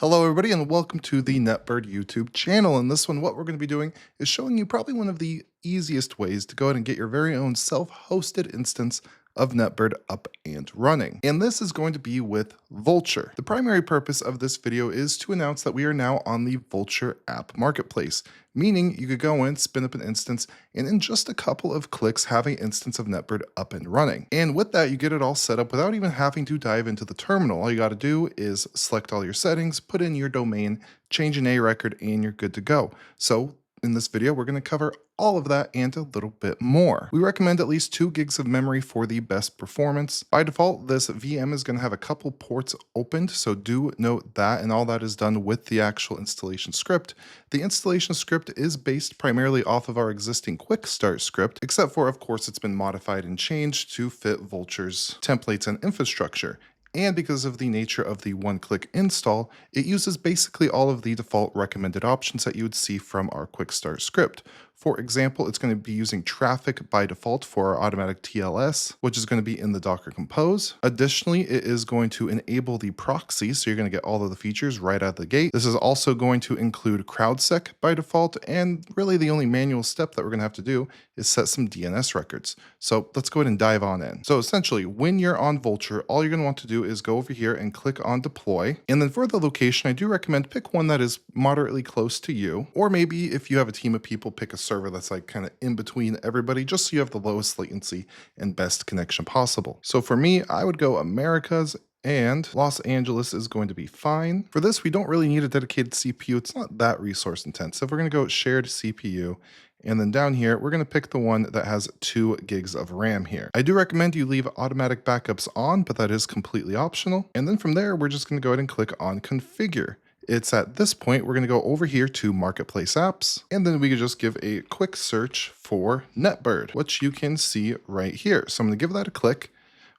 Hello everybody and welcome to the NetBird YouTube channel. In this one, what we're going to be doing is showing you probably one of the easiest ways to go ahead and get your very own self-hosted instance of NetBird up and running. And this is going to be with Vultr. The primary purpose of this video is to announce that we are now on the Vultr app marketplace, meaning you could go in, spin up an instance, and in just a couple of clicks have an instance of NetBird up and running. And with that, you get it all set up without even having to dive into the terminal. All you got to do is select all your settings, put in your domain, change an A record, and you're good to go. So in this video, we're going to cover all of that and a little bit more. We recommend at least 2 gigs of memory for the best performance. By default, this VM is going to have a couple ports opened, so do note that, and all that is done with the actual installation script. The installation script is based primarily off of our existing quick start script, except for, of course, it's been modified and changed to fit Vultr's templates and infrastructure. And because of the nature of the one-click install, it uses basically all of the default recommended options that you would see from our quick start script. For example, it's going to be using traffic by default for our automatic TLS, which is going to be in the Docker Compose. Additionally, it is going to enable the proxy, so you're going to get all of the features right out of the gate. This is also going to include CrowdSec by default, and really the only manual step that we're going to have to do is set some DNS records. So let's go ahead and dive on in. So essentially, when you're on Vultr, all you're going to want to do is go over here and click on deploy. And then for the location, I do recommend pick one that is moderately close to you, or maybe if you have a team of people, pick a server that's like kind of in between everybody, just so you have the lowest latency and best connection possible. So for me, I would go Americas, and Los Angeles is going to be fine. For this, we don't really need a dedicated CPU. It's not that resource intensive. We're going to go shared CPU. And then down here, we're going to pick the one that has 2 gigs of RAM here. I do recommend you leave automatic backups on, but that is completely optional. And then from there, we're just going to go ahead and click on configure. It's at this point, we're going to go over here to Marketplace Apps, and then we can just give a quick search for NetBird, which you can see right here. So I'm going to give that a click.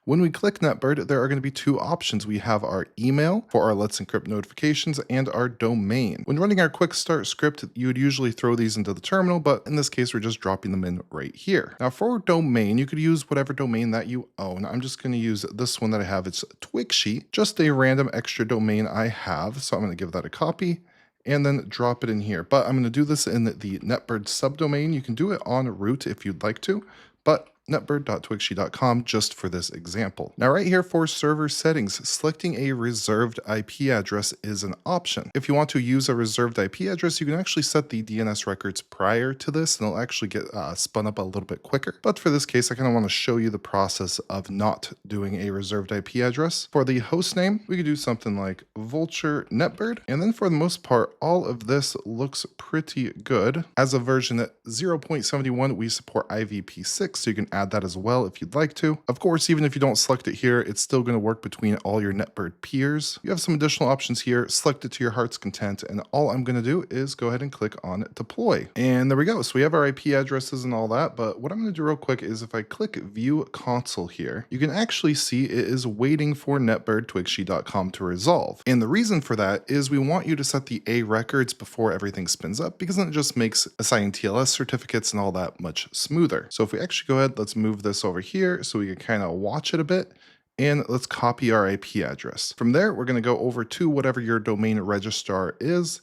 When we click NetBird, there are going to be 2 options. We have our email for our Let's Encrypt notifications and our domain. When running our quick start script, you would usually throw these into the terminal, but in this case, we're just dropping them in right here. Now for domain, you could use whatever domain that you own. I'm just going to use this one that I have. It's Twixy, just a random extra domain I have. So I'm going to give that a copy and then drop it in here. But I'm going to do this in the NetBird subdomain. You can do it on root if you'd like to, but netbird.twixy.com just for this example. Now right here for server settings, selecting a reserved IP address is an option. If you want to use a reserved IP address, you can actually set the DNS records prior to this and it'll actually get spun up a little bit quicker. But for this case, I kind of want to show you the process of not doing a reserved IP address. For the host name, we could do something like Vultr NetBird. And then for the most part, all of this looks pretty good. As of version 0.71, we support IVP6, so you can add that as well if you'd like to. Of course, even if you don't select it here, it's still going to work between all your NetBird peers. You have some additional options here. Select it to your heart's content, and all I'm going to do is go ahead and click on deploy. And there we go. So we have our IP addresses and all that, but what I'm going to do real quick is if I click view console here, you can actually see it is waiting for netbirdtwixy.com to resolve. And the reason for that is we want you to set the A records before everything spins up, because then it just makes assigning TLS certificates and all that much smoother. So if we actually go ahead, let's move this over here so we can kind of watch it a bit. And let's copy our IP address. From there, we're going to go over to whatever your domain registrar is,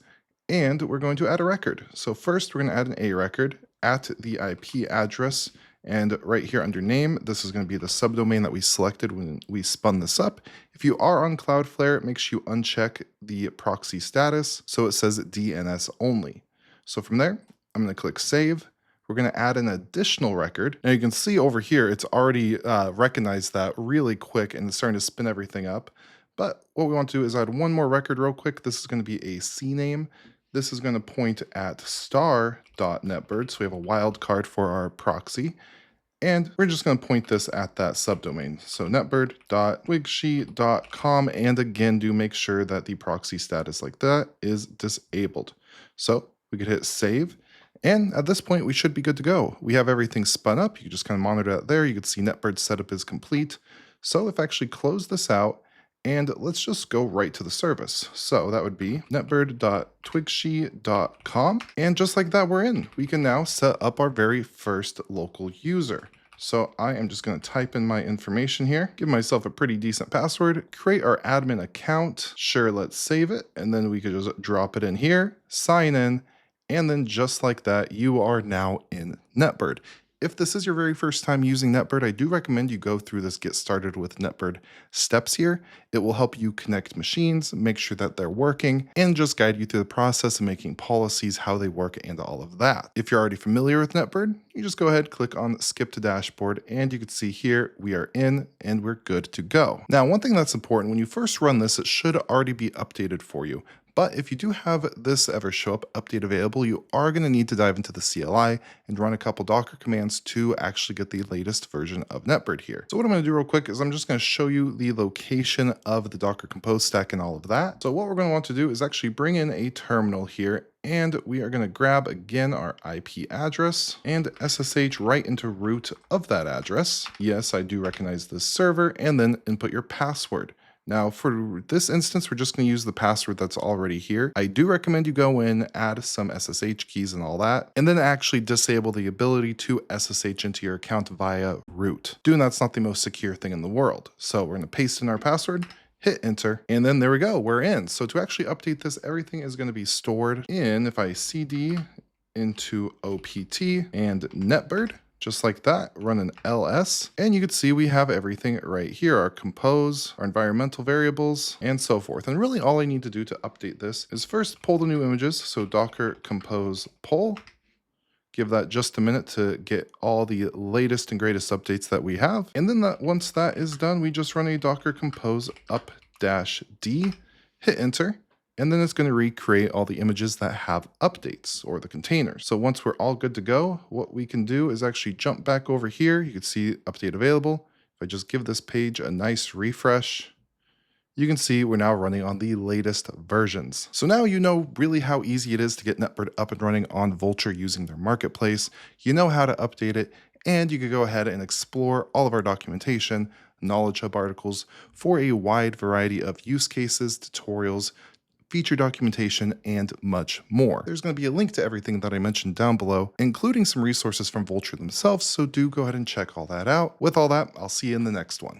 and we're going to add a record. So first, we're going to add an A record at the IP address. And right here under name, this is going to be the subdomain that we selected when we spun this up. If you are on Cloudflare, make sure you uncheck the proxy status so it says DNS only. So from there, I'm going to click save. We're going to add an additional record. Now you can see over here, it's already recognized that really quick and it's starting to spin everything up. But what we want to do is add one more record real quick. This is going to be a CNAME. This is going to point at star.netbird. So we have a wildcard for our proxy. And we're just going to point this at that subdomain. So netbird.twixy.com. And again, do make sure that the proxy status like that is disabled. So we could hit save. And at this point, we should be good to go. We have everything spun up. You can just kind of monitor that there. You can see NetBird setup is complete. So if I actually close this out, and let's just go right to the service. So that would be netbird.twixy.com. And just like that, we're in. We can now set up our very first local user. So I am just going to type in my information here, give myself a pretty decent password, create our admin account. Sure, let's save it. And then we could just drop it in here, sign in, and then just like that, you are now in NetBird. If this is your very first time using NetBird, I do recommend you go through this Get Started with NetBird steps here. It will help you connect machines, make sure that they're working, and just guide you through the process of making policies, how they work, and all of that. If you're already familiar with NetBird, you just go ahead, click on Skip to Dashboard, and you can see here we are in and we're good to go. Now, one thing that's important, when you first run this, it should already be updated for you. But if you do have this ever show up update available, you are going to need to dive into the CLI and run a couple Docker commands to actually get the latest version of NetBird here. So what I'm going to do real quick is I'm just going to show you the location of the Docker Compose stack and all of that. So what we're going to want to do is actually bring in a terminal here, and we are going to grab again our IP address and SSH right into root of that address. Yes, I do recognize this server, and then input your password. Now for this instance, we're just going to use the password that's already here. I do recommend you go in, add some SSH keys and all that, and then actually disable the ability to SSH into your account via root. Doing that's not the most secure thing in the world. So we're going to paste in our password, hit enter, and then there we go, we're in. So to actually update this, everything is going to be stored in, if I cd into opt and NetBird, just like that, run an ls, and you can see we have everything right here, our compose, our environmental variables, and so forth. And really all I need to do to update this is first pull the new images, so docker compose pull, give that just a minute to get all the latest and greatest updates that we have. And then once that is done, we just run a docker compose up-d, hit enter, and then it's going to recreate all the images that have updates or the containers. So once we're all good to go, what we can do is actually jump back over here. You can see update available. If I just give this page a nice refresh, you can see we're now running on the latest versions. So now you know really how easy it is to get NetBird up and running on Vultr using their marketplace. You know how to update it, and you can go ahead and explore all of our documentation, Knowledge Hub articles for a wide variety of use cases, tutorials, feature documentation, and much more. There's going to be a link to everything that I mentioned down below, including some resources from Vultr themselves, so do go ahead and check all that out. With all that, I'll see you in the next one.